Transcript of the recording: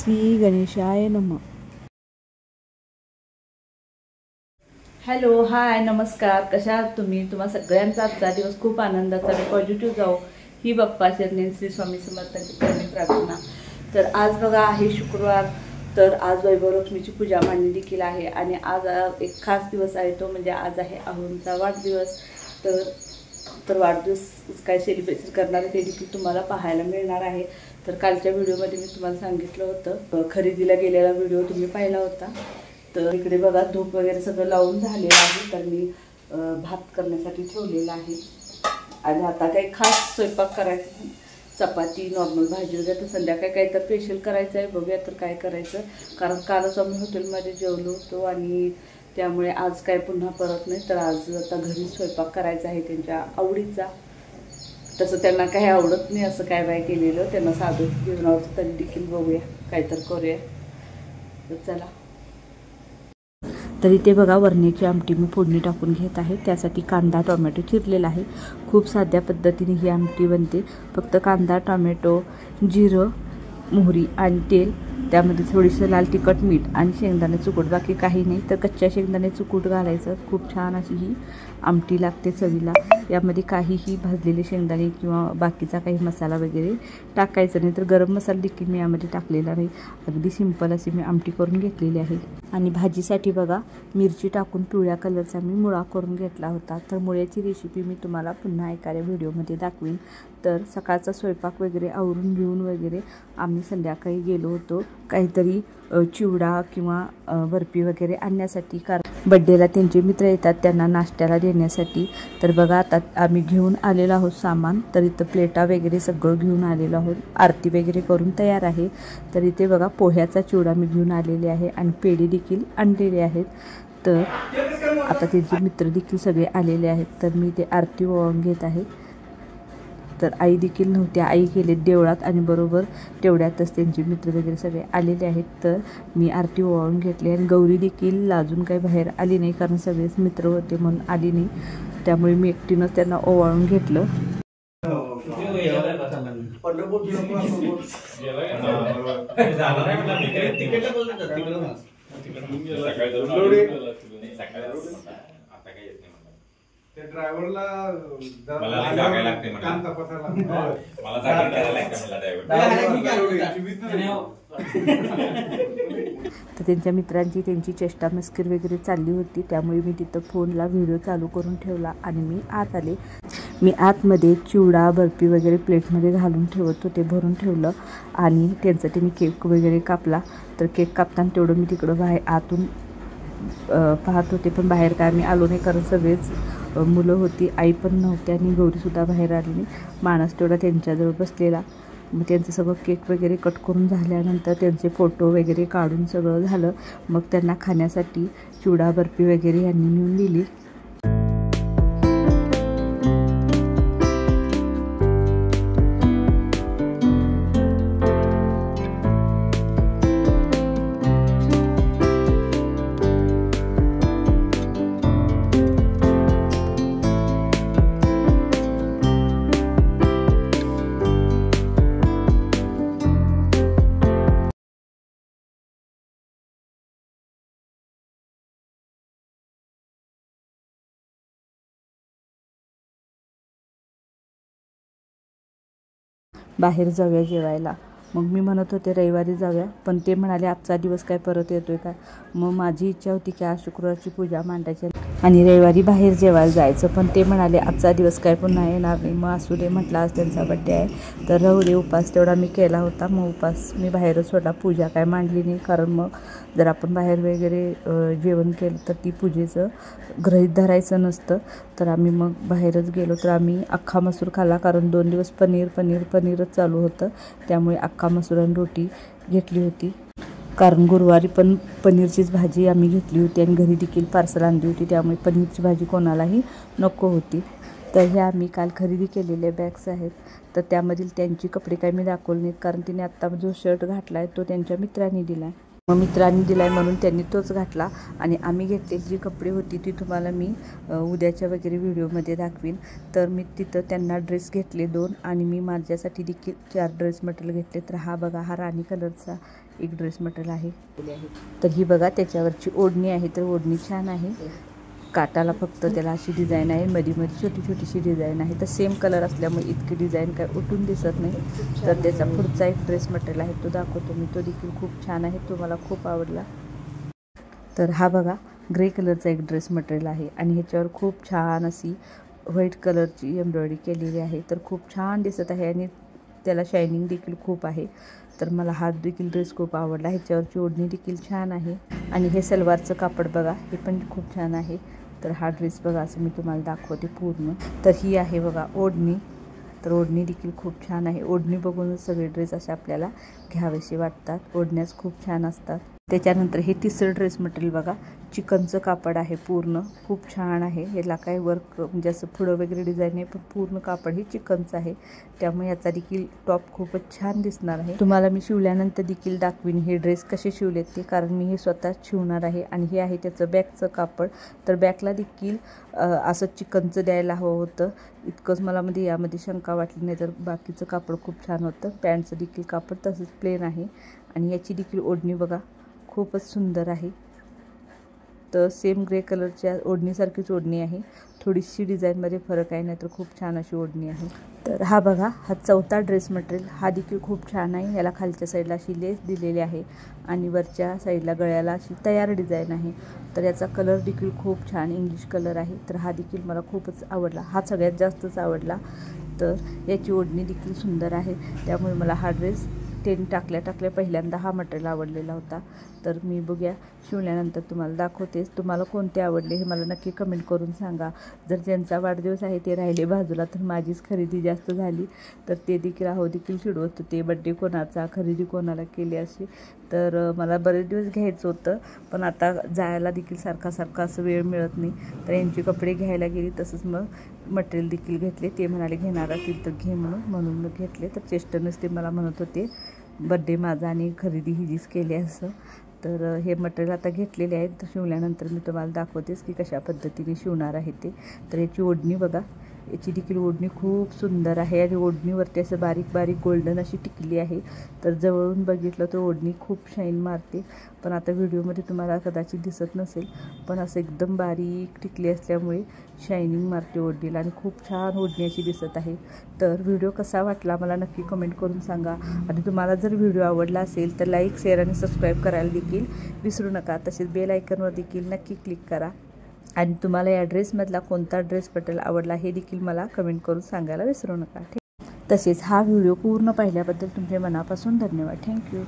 श्री गणेशाय नमः. हॅलो, हाय, नमस्कार. कशा आहात तुम्ही? तुम्हा सगळ्यांचा आजचा दिवस खूप आनंदाचा आणि पॉझिटिव्ह जाओ ही बाप्पा चरणी श्री स्वामी समर्थांची करणी प्रार्थना. तर आज बघा आहे शुक्रवार. तर आज वैभवलक्ष्मीची पूजा मांडणी देखील आहे आणि आज एक खास दिवस आहे, तो म्हणजे आज आहे अहोंचा वाढदिवस. तर वाढदिवस काय सेलिब्रेशन करणार ते देखील तुम्हाला पाहायला मिळणार आहे. तर कालच्या व्हिडिओमध्ये मी तुम्हाला सांगितलं होतं, खरेदीला गेलेला व्हिडिओ तुम्ही पाहिला होता. तर इकडे बघा धूप वगैरे सगळं लावून झालेलं आहे. तर मी भात करण्यासाठी ठेवलेला आहे आणि आता काही खास स्वयंपाक करायचं, चपाती नॉर्मल भाजी वगैरे. तर संध्याकाळी काही तर स्पेशल करायचं आहे, बघूया तर काय करायचं. कारण कालच आम्ही हॉटेलमध्ये जेवलो होतो आणि त्यामुळे आज काय पुन्हा परत नाही. तर आज आता घरी स्वयंपाक करायचा आहे त्यांच्या आवडीचा. तसं त्यांना काही आवडत नाही असं काय बाय केलेलं, त्यांना साधं जेवणावरचं तरी देखील बघूया काय तर करूया. तर चला. तरी ते बघा वरण्याची आमटी मी फोडणी टाकून घेत आहे. त्यासाठी कांदा टोमॅटो चिरलेला आहे. खूप साध्या पद्धतीने ही आमटी बनते. फक्त कांदा टोमॅटो जिरं मोहरी आणि तेल, त्यामध्ये थोडीसं लाल तिखट मीठ आणि शेंगदाण्याचं कूट, बाकी काही नाही. तर कच्च्या शेंगदाण्याचं कूट घालायचं. खूप छान अशी ही आमटी लागते चवीला. यामध्ये काहीही भाजलेले शेंगदाणे किंवा बाकीचा काही मसाला वगैरे टाकायचं नाही. तर गरम मसाला देखील मी यामध्ये टाकलेला नाही. अगदी सिंपल अशी मी आमटी करून घेतलेली आहे. आणि भाजीसाठी बघा मिरची टाकून पिवळ्या कलरचा मी मुळा करून घेतला होता. तर मुळ्याची रेसिपी मी तुम्हाला पुन्हा एखाद्या व्हिडिओमध्ये दाखवीन. तर सकाळचा स्वयंपाक वगैरे आवरून घेऊन वगैरे आम्ही संध्याकाळी गेलो होतो काहीतरी चिवडा किंवा बर्फी वगैरे आणण्यासाठी. कारण बड्डेला त्यांचे मित्र येतात त्यांना नाश्त्याला देण्यासाठी. तर बघा आता आम्ही घेऊन आलेलो आहोत सामान. तर इथं प्लेटा वगैरे सगळं घेऊन आलेलो आहोत. आरती वगैरे करून तयार आहे. तर इथे बघा पोह्याचा चिवडा मी घेऊन आलेले आहे आणि पेढे देखील आणलेले आहेत. तर आता त्यांचे मित्र देखील सगळे आलेले आहेत. तर मी ते आरती ओवाळून घेत आहे. तर आई देखील नव्हत्या, आई गेलेत देवळात आणि बरोबर तेवढ्यातच त्यांचे मित्र वगैरे सगळे आलेले आहेत. तर मी आरती ओवाळून घेतली आणि गौरी देखील अजून काही बाहेर आली नाही, कारण सगळेच मित्र होते म्हणून आली नाही. त्यामुळे मी एकटीनंच त्यांना ओवाळून घेतलं. त्या ड्रायव्हरला मला जागा लागते, काम तपासायला मला जागा करायला तर त्यांच्या मित्रांची त्यांची चेष्टा मस्करी वगैरे चालली होती. त्यामुळे मी तिथं फोनला व्हिडिओ चालू करून ठेवला आणि मी आत आले. मी आतमध्ये चिवडा बर्फी वगैरे प्लेटमध्ये घालून ठेवत होते, भरून ठेवलं आणि त्यांसाठी मी केक वगैरे कापला. तर केक कापताना तेवढं मी तिकडं बाहेर आतून पाहत होते, पण बाहेर काय मी आलो नाही कारण सगळेच मुलं होती, आई पण नव्हती आणि गौरीसुद्धा बाहेर आली नाही. माणूस तेवढा त्यांच्याजवळ बसलेला. मग त्यांचं सगळं केक वगैरे कट करून झाल्यानंतर त्यांचे फोटो वगैरे काढून सगळं झालं. मग त्यांना खाण्यासाठी चिवडा बर्फी वगैरे यांनी नेऊन दिली. बाहेर जाऊया जेवायला. मग मी म्हणत होते रविवारी जाऊया, पण ते म्हणाले आजचा दिवस काय परत येतोय का. मग माझी इच्छा होती की आज शुक्रवारची पूजा मांडायची आणि रविवारी बाहेर जेवायला जायचं, पण ते म्हणाले आजचा दिवस काय पुन्हा येणार नाही. मग असू दे म्हटलं, आज त्यांचा बड्डे आहे तर राहू दे. उपास तेवढा मी केला होता, मग उपास मी बाहेरच सोडला, पूजा काय मांडली नाही. कारण मग जर आपण बाहेर वगैरे जेवण केलं तर ती पूजेचं गृहीत धरायचं नसतं. तर आम्ही मग बाहेरच गेलो. तर आम्ही अख्खा मसूर खाल्ला, कारण 2 दिवस पनीरच चालू होतं. त्यामुळे अख्खा मसूर आणि रोटी घेतली होती. कारण गुरुवारी पण पनीरचीच भाजी आम्ही घेतली होती आणि घरी देखील पार्सल आणली होती. त्यामुळे पनीरची भाजी कोणालाही नको होती. तर ह्या मी काल खरेदी केलेल्या बॅग्स आहेत. तर त्यामधील त्यांची कपडे काही मी दाखवले नाहीत, कारण तिने आत्ता जो शर्ट घातला आहे तो त्यांच्या मित्रांनी दिला आहे. मग मित्रांनी दिलाय म्हणून त्यांनी तोच घातला आणि आम्ही घेतलेली जी कपडे होती ती तुम्हाला मी उद्याच्या वगैरे व्हिडिओमध्ये दाखवीन. तर मी तिथं त्यांना ड्रेस घेतले 2 आणि मी माझ्यासाठी देखील 4 ड्रेस मटेरियल घेतले. तर हा बघा, हा राणी कलरचा एक ड्रेस मटेरियल आहे. तर ही बघा त्याच्यावरची ओढणी आहे. तर ओढणी छान आहे. काटाला फक्त त्याला अशी डिझाईन आहे, मध्ये छोटी छोटीशी डिझाईन आहे. तर सेम कलर असल्यामुळे इतकी डिझाईन काय उठून दिसत नाही. तर त्याचा पुढचा एक ड्रेस मटेरियल आहे तो दाखवतो मी. तो देखील खूप छान आहे, तो मला खूप आवडला. तर हा बघा ग्रे कलरचा एक ड्रेस मटेरियल आहे आणि ह्याच्यावर खूप छान अशी व्हाईट कलरची एम्ब्रॉयडरी केलेली आहे. तर खूप छान दिसत आहे आणि त्याला शायनिंग देखील खूप आहे. तर मला हा देखील ड्रेस खूप आवडला. ह्याच्यावरची ओढणी देखील छान आहे आणि हे सलवारचं कापड बघा, हे पण खूप छान आहे. तर हा ड्रेस बघा असं मी तुम्हाला दाखवते पूर्ण. तर ही आहे बघा ओढणी. तर ओढणी देखील खूप छान आहे. ओढणी बघूनच सगळे ड्रेस असे आपल्याला घ्यावेसे वाटतात. ओढण्यास खूप छान असतात. त्याच्यानंतर हे तिसरं ड्रेस मटेरियल बघा, चिकनचं कापड आहे पूर्ण, खूप छान आहे. ह्याला काय वर्क म्हणजे असं पुढं वगैरे डिझाईन आहे, पण पूर्ण कापड हे चिकनचं आहे. त्यामुळे याचा देखील टॉप खूपच छान दिसणार आहे. तुम्हाला मी शिवल्यानंतर देखील दाखवीन हे ड्रेस कसे शिवलेत ते, कारण मी हे स्वतःच शिवणार आहे. आणि हे आहे त्याचं बॅकचं कापड. तर बॅकला देखील असं चिकनचं द्यायला हवं होतं. इतकंच मला यामध्ये शंका वाटली, नाही तर बाकीचं कापड खूप छान होतं. पॅन्टचं देखील कापड तसंच प्लेन आहे आणि याची देखील ओढणी बघा खूपच सुंदर आहे. तर सेम ग्रे कलरच्या ओढणीसारखीच ओढणी आहे, थोडीशी डिझाईनमध्ये फरक आहे, नाहीतर खूप छान अशी ओढणी आहे. तर हा बघा, हा चौथा ड्रेस मटेरियल, हा देखील खूप छान आहे. याला खालच्या साईडला अशी लेस दिलेली आहे आणि वरच्या साईडला गळ्याला अशी तयार डिझाईन आहे. तर याचा कलर देखील खूप छान इंग्लिश कलर आहे. तर हा देखील मला खूपच आवडला, हा सगळ्यात जास्तच आवडला. तर याची ओढणी देखील सुंदर आहे. त्यामुळे मला हा ड्रेस टाकल्या पहिल्यांदा हा मटेरियल आवडलेला होता. तर मी बघूया शिवल्यानंतर तुम्हाला दाखवतेच. तुम्हाला कोणते आवडले हे मला नक्की कमेंट करून सांगा. जर ज्यांचा वाढदिवस आहे ते राहिले बाजूला, तर माझीच खरेदी जास्त झाली, तर ते देखील चिडवत होते बड्डे कोणाचा, खरेदी कोणाला केली अशी. तर मला बरेच दिवस घ्यायचं होतं, पण आता जायला देखील सारखा असं वेळ मिळत नाही. तर यांचे कपडे घ्यायला गेली, तसंच मग मटेरियल देखील घेतले. ते म्हणाले घेणार असेल तर घे म्हणून मग घेतले. तर चेष्टनच ते मला म्हणत होते बड्डे माझा आणि खरेदी हिजीच केली असं. तर हे मटेरियल आता घेतलेले आहेत. तर शिवल्यानंतर मी तुम्हाला दाखवतेच की कशा पद्धतीने शिवणार आहे ते. तर याची ओढणी बघा, याची देखील ओढणी खूप सुंदर आहे आणि ओढणीवरती असं बारीक बारीक गोल्डन अशी टिकली आहे. तर जवळून बघितलं तर ओढणी खूप शाईन मारते, पण आता व्हिडिओमध्ये तुम्हाला कदाचित दिसत नसेल, पण असं एकदम बारीक टिकली असल्यामुळे शायनिंग मारते ओढणीला आणि खूप छान ओढणी अशी दिसत आहे. तर व्हिडिओ कसा वाटला मला नक्की कमेंट करून सांगा. आणि तुम्हाला जर व्हिडिओ आवडला असेल तर लाईक, शेअर आणि सबस्क्राईब करायला देखील विसरू नका. तसेच बेल आयकॉनवर देखील नक्की क्लिक करा. आणि तुम्हाला या ड्रेसमधला कोणता ड्रेस मटेरियल आवडला हे देखील मला कमेंट करून सांगायला विसरू नका. तसेच हा व्हिडिओ पूर्ण पाहिल्याबद्दल तुमचे मनापासून धन्यवाद. थँक्यू.